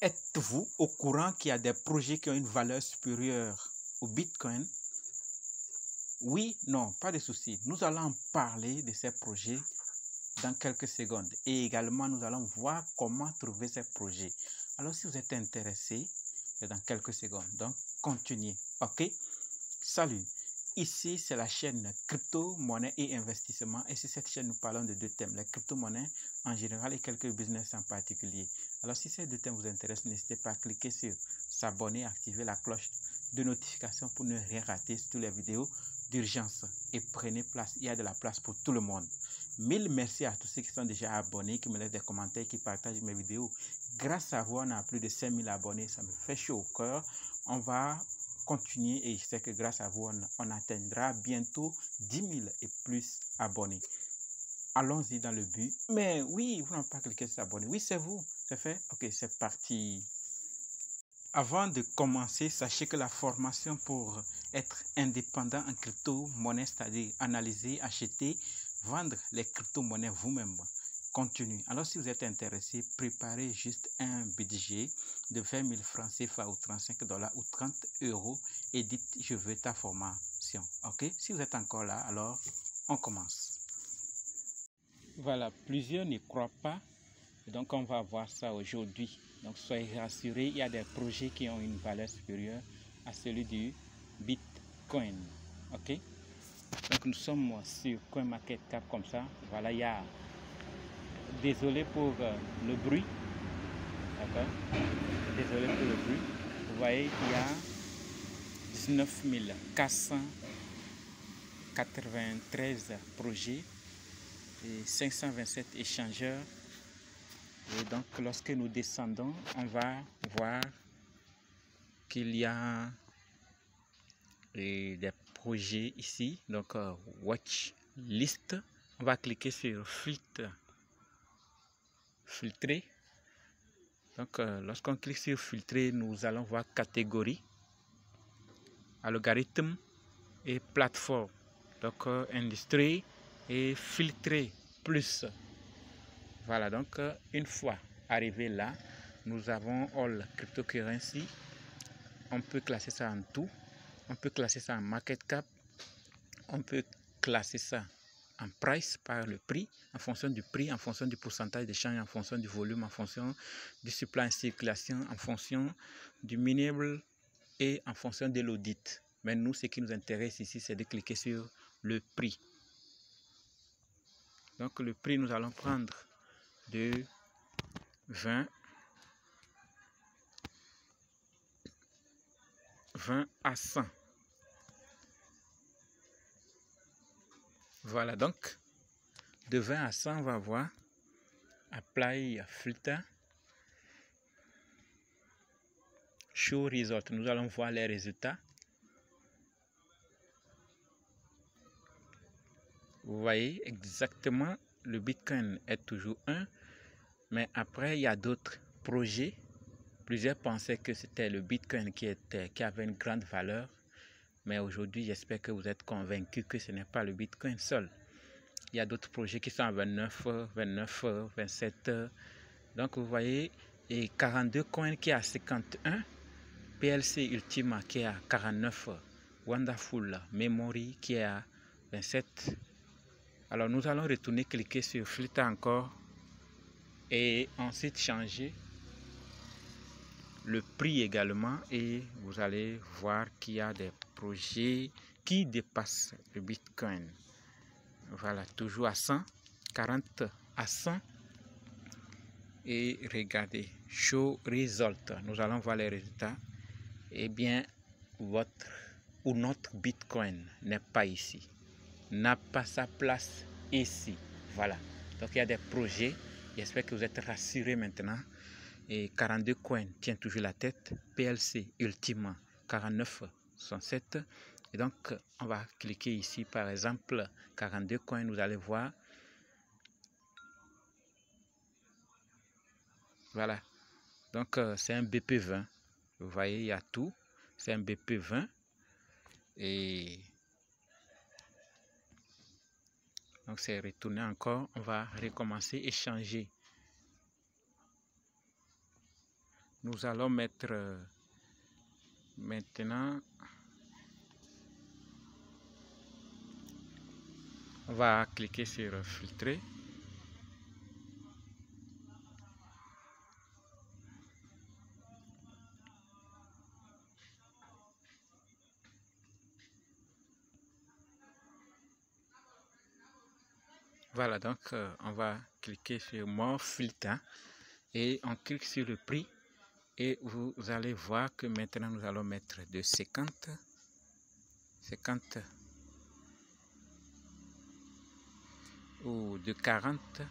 êtes-vous au courant qu'il y a des projets qui ont une valeur supérieure au Bitcoin? Oui, non, pas de souci. Nous allons en parler de ces projets dans quelques secondes. Et également, nous allons voir comment trouver ces projets. Alors, si vous êtes intéressé, dans quelques secondes. Donc, continuez. OK? Salut. Ici, c'est la chaîne Crypto, Monnaie et Investissement. Et sur cette chaîne, nous parlons de deux thèmes, les crypto-monnaies en général et quelques business en particulier. Alors, si ces deux thèmes vous intéressent, n'hésitez pas à cliquer sur s'abonner, activer la cloche de notification pour ne rien rater sur toutes les vidéos d'urgence. Et prenez place, il y a de la place pour tout le monde. Mille merci à tous ceux qui sont déjà abonnés, qui me laissent des commentaires, qui partagent mes vidéos. Grâce à vous, on a plus de 5000 abonnés, ça me fait chaud au cœur. On va continuer et je sais que grâce à vous, on atteindra bientôt 10 000 et plus abonnés. Allons-y dans le but. Mais oui, vous n'avez pas cliqué sur s'abonner. Oui, c'est vous. C'est fait? Ok, c'est parti. Avant de commencer, sachez que la formation pour être indépendant en crypto-monnaie, c'est-à-dire analyser, acheter, vendre les crypto-monnaies vous-même, continue. Alors, si vous êtes intéressé, préparez juste un budget de 20 000 francs CFA ou 35 $ ou 30 € et dites « Je veux ta formation ». Ok? Si vous êtes encore là, alors on commence. Voilà, plusieurs n'y croient pas. Donc, on va voir ça aujourd'hui. Donc, soyez rassurés, il y a des projets qui ont une valeur supérieure à celui du Bitcoin. Ok? Donc, nous sommes sur CoinMarketCap comme ça. Voilà, il y a... Désolé pour le bruit. D'accord? Désolé pour le bruit. Vous voyez, il y a 19 493 projets et 527 échangeurs. Et donc, lorsque nous descendons, on va voir qu'il y a des projets ici. Donc, watch list. On va cliquer sur filtrer. Donc, lorsqu'on clique sur filtrer, nous allons voir catégorie, algorithme et plateforme. Donc, industrie et filtrer plus. Voilà, donc une fois arrivé là, nous avons All Cryptocurrency. On peut classer ça en tout. On peut classer ça en market cap. On peut classer ça en price par le prix, en fonction du prix, en fonction du pourcentage d'échange, en fonction du volume, en fonction du supply en circulation, en fonction du minable et en fonction de l'audit. Mais nous, ce qui nous intéresse ici, c'est de cliquer sur le prix. Donc le prix, nous allons prendre de 20 à 100. Voilà, donc de 20 à 100, on va voir Apply Filter, Show Result. Nous allons voir les résultats. Vous voyez exactement, le Bitcoin est toujours 1, mais après, il y a d'autres projets. Plusieurs pensaient que c'était le Bitcoin qui avait une grande valeur, mais aujourd'hui, j'espère que vous êtes convaincus que ce n'est pas le Bitcoin seul. Il y a d'autres projets qui sont à 29, 27. Donc, vous voyez, et 42 coins qui est à 51, PLC Ultima qui est à 49, Wonderful Memory qui est à 27. Alors, nous allons retourner cliquer sur Filter encore et ensuite changer le prix également et vous allez voir qu'il y a des projets qui dépassent le Bitcoin. Voilà, toujours à 100, 40 à 100 et regardez, Show Result. Nous allons voir les résultats. Eh bien, notre Bitcoin n'est pas ici, n'a pas sa place ici. Voilà, donc il y a des projets. J'espère que vous êtes rassurés maintenant. Et 42 coins tient toujours la tête. PLC Ultima 49,67. Et donc, on va cliquer ici, par exemple, 42 coins. Vous allez voir. Voilà. Donc, c'est un BP20. Vous voyez, il y a tout. C'est un BP20. Et donc, c'est retourné encore. On va recommencer et changer nous allons mettre maintenant, on va cliquer sur filtrer. Voilà, donc on va cliquer sur mon filtre et on clique sur le prix et vous allez voir que maintenant nous allons mettre de 50 ou de 40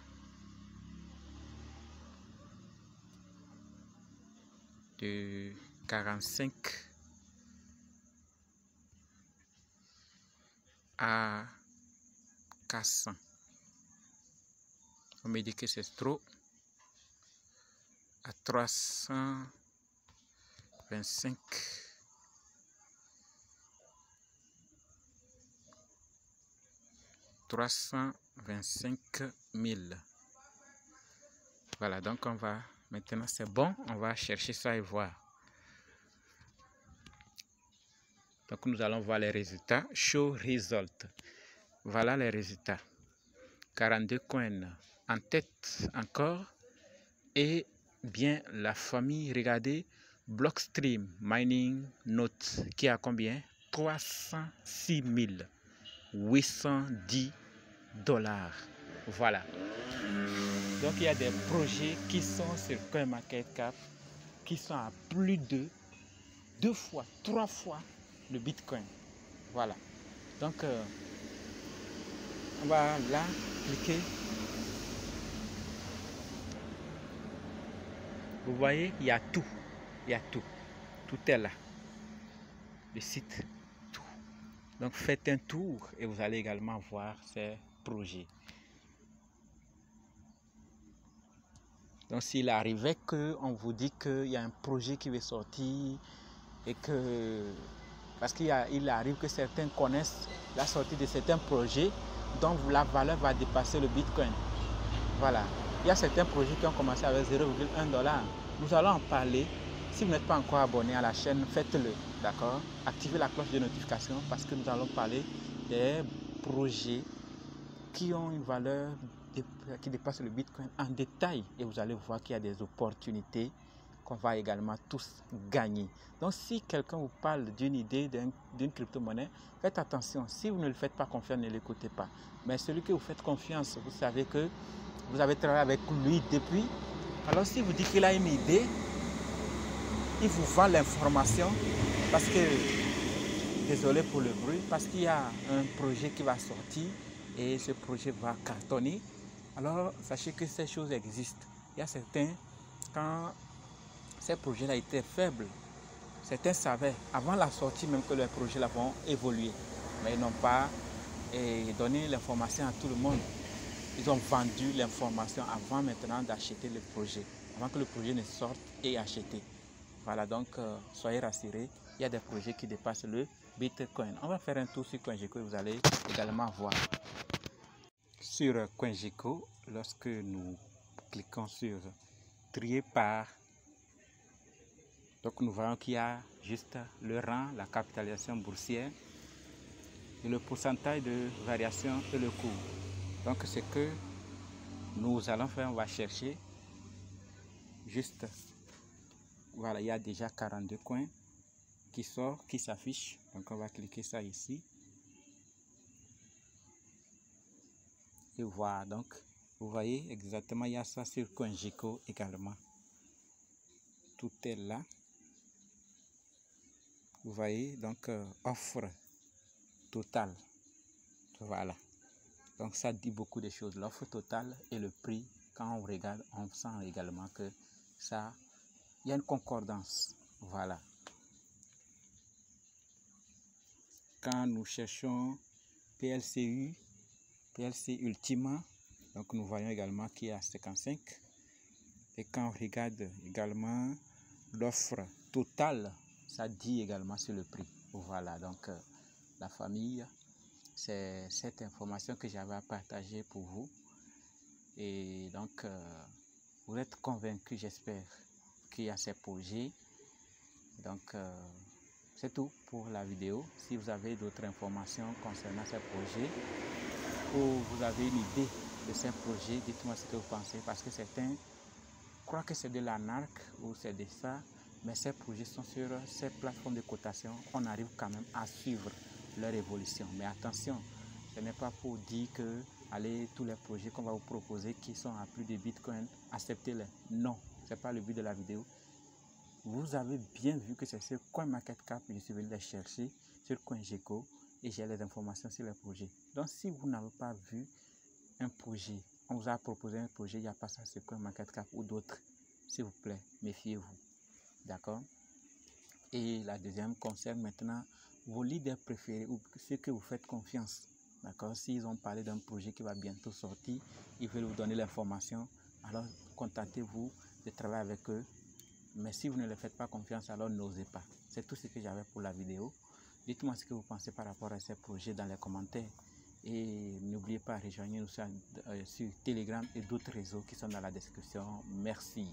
de 45 à 400. On me dit que c'est trop. À 325. $325 000. Voilà, donc on va, maintenant c'est bon, on va chercher ça et voir. Donc nous allons voir les résultats. Show result. Voilà les résultats. 42 coins en tête encore. Et bien la famille, regardez, Blockstream Mining Note qui a combien? 306 810 $. Voilà. Donc il y a des projets qui sont sur CoinMarketCap qui sont à plus de 2 fois, 3 fois le Bitcoin. Voilà. Donc on va là cliquer. Vous voyez, il y a tout. Il y a tout. Tout est là. Le site, tout. Donc faites un tour et vous allez également voir ces projets. Donc s'il arrivait qu'on vous dit qu'il y a un projet qui va sortir et que... Parce qu'il arrive que certains connaissent la sortie de certains projets dont la valeur va dépasser le Bitcoin. Voilà. Il y a certains projets qui ont commencé avec 0,1 $. Nous allons en parler. Si vous n'êtes pas encore abonné à la chaîne, faites-le. D'accord? Activez la cloche de notification parce que nous allons parler des projets qui ont une valeur qui dépasse le Bitcoin en détail. Et vous allez voir qu'il y a des opportunités qu'on va également tous gagner. Donc si quelqu'un vous parle d'une idée, d'une crypto-monnaie, faites attention. Si vous ne le faites pas confiance, ne l'écoutez pas. Mais celui que vous faites confiance, vous savez que vous avez travaillé avec lui depuis. Alors si vous dites qu'il a une idée, il vous vend l'information parce que, désolé pour le bruit, parce qu'il y a un projet qui va sortir et ce projet va cartonner. Alors sachez que ces choses existent. Il y a certains, quand ces projets-là étaient faibles, certains savaient avant la sortie même que leurs projets-là vont évoluer. Mais ils n'ont pas donné l'information à tout le monde. Ils ont vendu l'information avant maintenant d'acheter le projet, avant que le projet ne sorte et acheter. Voilà, donc soyez rassurés, il y a des projets qui dépassent le Bitcoin. On va faire un tour sur CoinGecko et vous allez également voir. Sur CoinGecko, lorsque nous cliquons sur trier par, donc nous voyons qu'il y a juste le rang, la capitalisation boursière et le pourcentage de variation et le cours. Donc ce que nous allons faire, on va chercher juste, voilà, il y a déjà 42 coins qui sort, qui s'affiche. Donc on va cliquer ça ici. Et voilà, donc vous voyez exactement, il y a ça sur CoinGecko également. Tout est là. Vous voyez, donc offre totale. Voilà. Donc ça dit beaucoup de choses. L'offre totale et le prix, quand on regarde, on sent également que ça, il y a une concordance. Voilà. Quand nous cherchons PLCU, PLC Ultima, donc nous voyons également qu'il y a 55. Et quand on regarde également l'offre totale, ça dit également sur le prix. Voilà, donc la famille, c'est cette information que j'avais à partager pour vous. Et donc, vous êtes convaincus, j'espère, qui a ces projets. Donc, c'est tout pour la vidéo. Si vous avez d'autres informations concernant ces projets ou vous avez une idée de ces projets, dites-moi ce que vous pensez, parce que certains croient que c'est de l'arnaque ou c'est de ça, mais ces projets sont sur ces plateformes de cotation. On arrive quand même à suivre leur évolution. Mais attention, ce n'est pas pour dire que allez, tous les projets qu'on va vous proposer qui sont à plus de Bitcoin, acceptez-les. Non, ce n'est pas le but de la vidéo. Vous avez bien vu que c'est sur CoinMarketCap, je suis venu les chercher sur CoinGecko et j'ai les informations sur les projets. Donc si vous n'avez pas vu un projet, on vous a proposé un projet, il n'y a pas ça sur CoinMarketCap ou d'autres, s'il vous plaît, méfiez-vous. D'accord? Et la deuxième concerne maintenant vos leaders préférés ou ceux que vous faites confiance. D'accord? S'ils ont parlé d'un projet qui va bientôt sortir, ils veulent vous donner l'information, alors contactez-vous de travailler avec eux. Mais si vous ne leur faites pas confiance, alors n'osez pas. C'est tout ce que j'avais pour la vidéo. Dites-moi ce que vous pensez par rapport à ces projets dans les commentaires. Et n'oubliez pas, rejoignez-nous sur Telegram et d'autres réseaux qui sont dans la description. Merci.